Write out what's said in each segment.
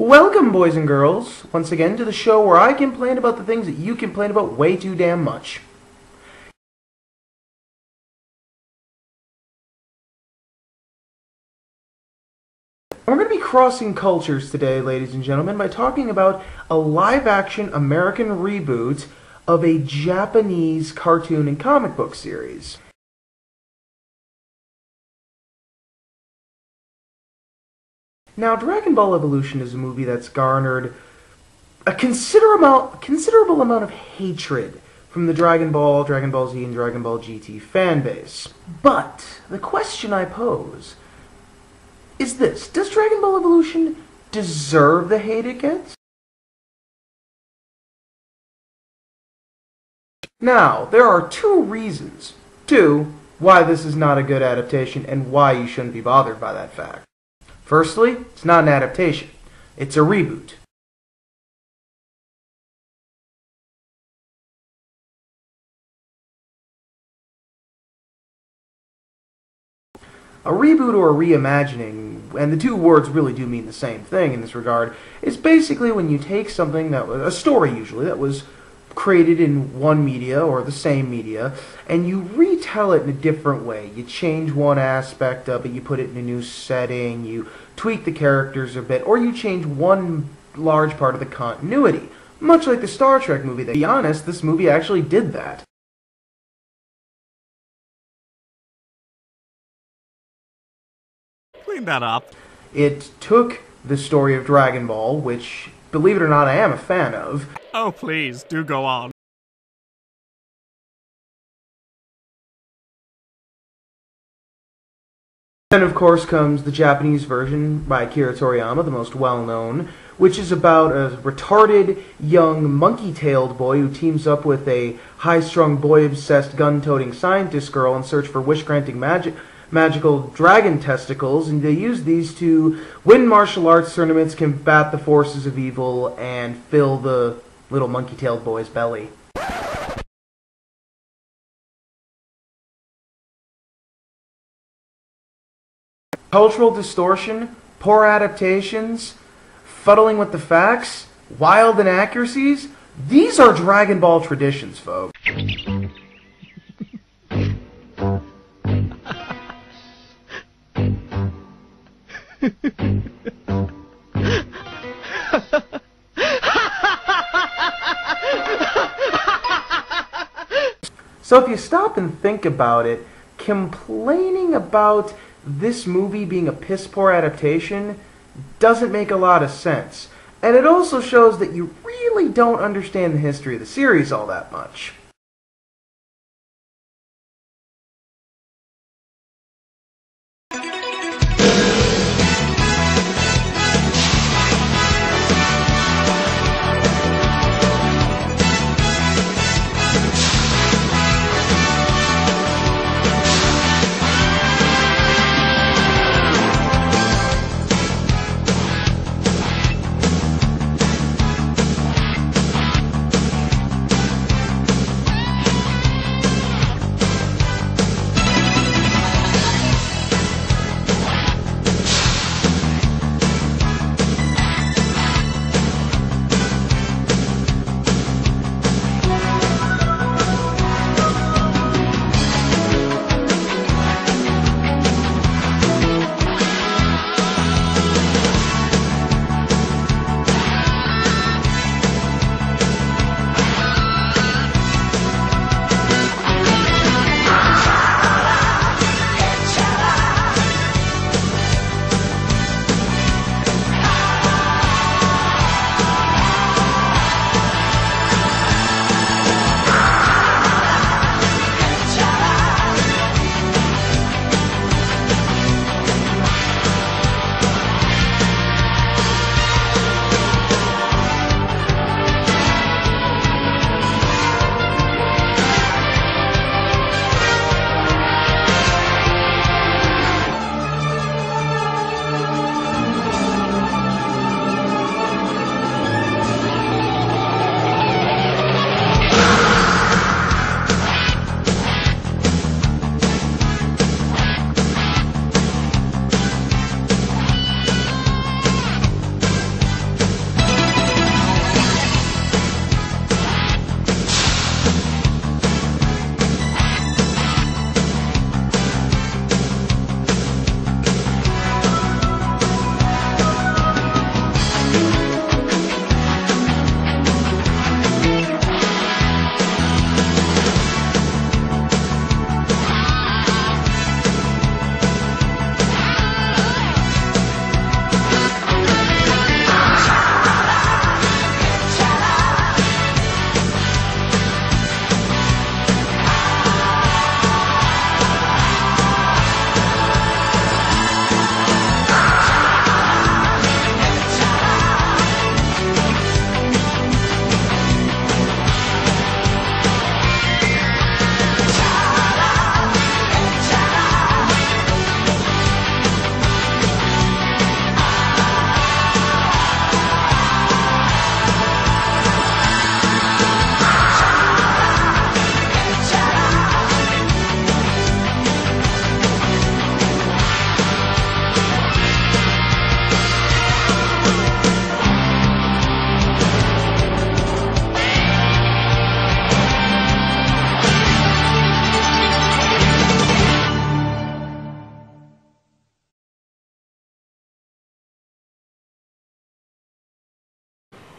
Welcome, boys and girls, once again to the show where I complain about the things that you complain about way too damn much. We're going to be crossing cultures today, ladies and gentlemen, by talking about a live-action American reboot of a Japanese cartoon and comic book series. Now, Dragonball Evolution is a movie that's garnered a considerable amount of hatred from the Dragon Ball, Dragon Ball Z, and Dragon Ball GT fan base. But the question I pose is this: does Dragon Ball Evolution deserve the hate it gets? Now, there are two reasons, why this is not a good adaptation and why you shouldn't be bothered by that fact. Firstly, it's not an adaptation. It's a reboot. A reboot or a reimagining, and the two words really do mean the same thing in this regard, is basically when you take something that was, a story usually, that was created in one media or the same media, and you retell it in a different way. You change one aspect of it, you put it in a new setting, you tweak the characters a bit, or you change one large part of the continuity. Much like the Star Trek movie. To be honest, this movie actually did that. Clean that up. It took the story of Dragon Ball, which, believe it or not, I am a fan of. Oh, please, do go on. Then, of course, comes the Japanese version by Akira Toriyama, the most well-known, which is about a retarded, young, monkey-tailed boy who teams up with a high-strung, boy-obsessed, gun-toting scientist girl in search for wish-granting magical dragon testicles, and they use these to win martial arts tournaments, combat the forces of evil, and fill the little monkey-tailed boy's belly. Cultural distortion, poor adaptations, fuddling with the facts, wild inaccuracies, these are Dragon Ball traditions, folks. So if you stop and think about it, complaining about this movie being a piss-poor adaptation doesn't make a lot of sense. And it also shows that you really don't understand the history of the series all that much.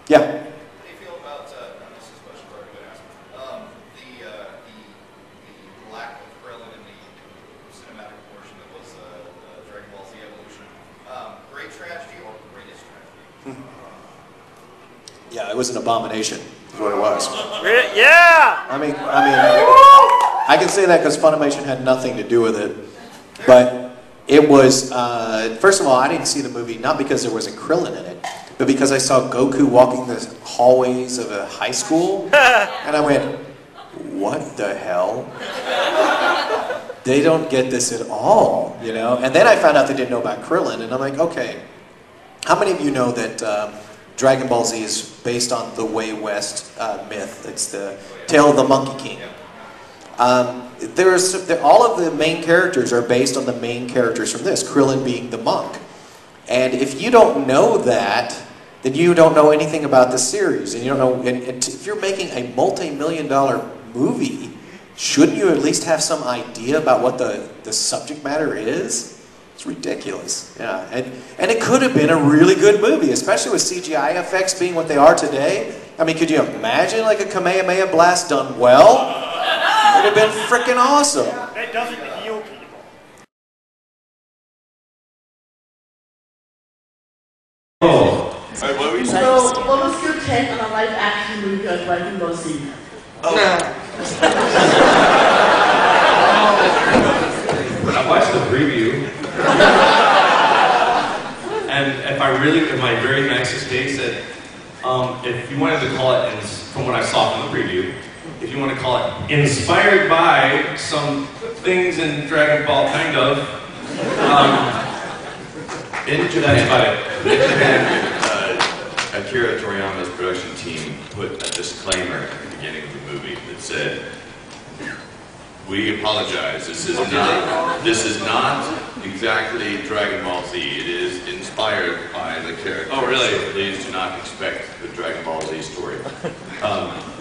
Yeah. How do you feel about, this is a question I've already been asked, the lack of Krillin in the cinematic portion that was Dragon Ball Z Evolution? Great tragedy or greatest tragedy? Yeah, it was an abomination, is what it was. Yeah! I mean, I can say that because Funimation had nothing to do with it, but it was, first of all, I didn't see the movie, not because there wasn't Krillin in it, but because I saw Goku walking the hallways of a high school, and I went, what the hell? They don't get this at all, you know? And then I found out they didn't know about Krillin, and I'm like, okay, how many of you know that Dragon Ball Z is based on the Way West myth? It's the Tale of the Monkey King. All of the main characters are based on the main characters from this, Krillin being the monk. And if you don't know that, then you don't know anything about the series. And you don't know, and if you're making a multi-million-dollar movie, shouldn't you at least have some idea about what the subject matter is? It's ridiculous. Yeah. And it could have been a really good movie, especially with CGI effects being what they are today. I mean, could you imagine like a Kamehameha blast done well? It would have been freaking awesome. It doesn't heal people. Oh. Alright, what were you saying? So, what was your take on a live-action movie of Dragonball Z? I watched the preview, and if my very nicest day said, if you wanted to call it, from what I saw from the preview, if you want to call it inspired by some things in Dragon Ball, kind of, in Japan, that's about it. In Japan, Akira Toriyama's production team put a disclaimer at the beginning of the movie that said, "We apologize. This is not exactly Dragon Ball Z. It is inspired by the character. Oh, really? So please do not expect the Dragon Ball Z story."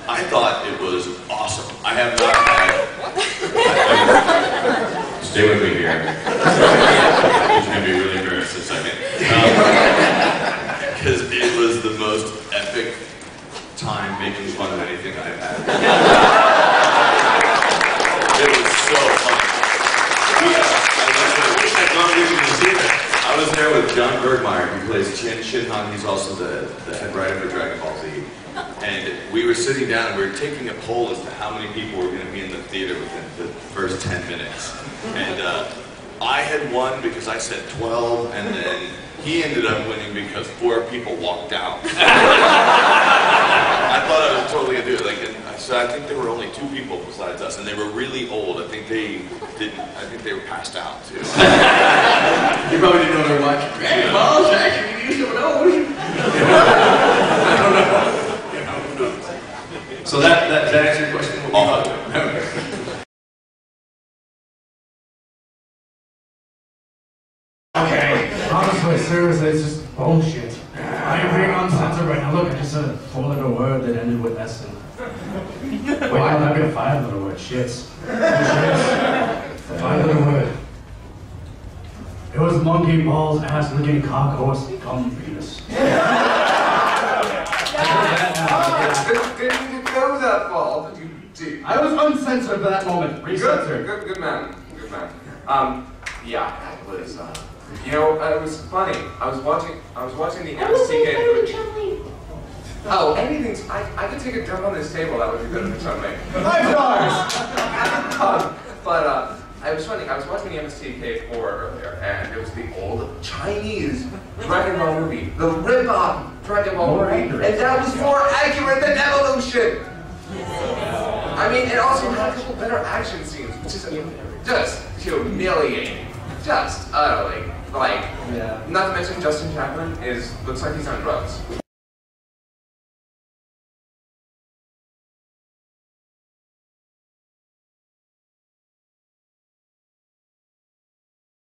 I thought it was awesome. I have not had. Stay with me here. It's going to be really embarrassed in a second. Because it was the most epic time making fun of anything I've had. It was so fun. I wish I'd gone with you to see that. I was there with John Bergmeyer, who plays Shinhan. He's also the head writer for Dragon Ball Z. And we were sitting down and we were taking a poll as to how many people were going to be in the theater within the first 10 minutes. And I had won because I said 12, and then he ended up winning because 4 people walked out. I thought I was totally going to do it. So I think there were only 2 people besides us, and they were really old. I think they were passed out too. You probably didn't know they were watching. Dragon Ball, actually, you don't know. I don't know. So that answers your question? Okay, honestly, seriously, it's just bullshit. I am being uncensored right now. Look, I just said a 4-letter word that ended with S in it. Wait, no, that'd be a 5-letter word. Shits. Shits. 5-letter word. It was monkey balls, ass licking, cock, horse, cum, penis. Didn't go that far. I was uncensored for that moment. Recensored. Good man. Yeah, it was. You know, it was funny. I was watching the MSTK. Oh, anything's. I could take a dump on this table. That would be good for me. But I was watching the MSTK4 earlier, and it was the old Chinese Dragon Ball movie, the rip-off Dragon Ball movie, and that was more accurate than Evolution. I mean, it also had a couple better action scenes, which is just humiliating, just utterly. Not to mention Justin Chapman looks like he's on drugs.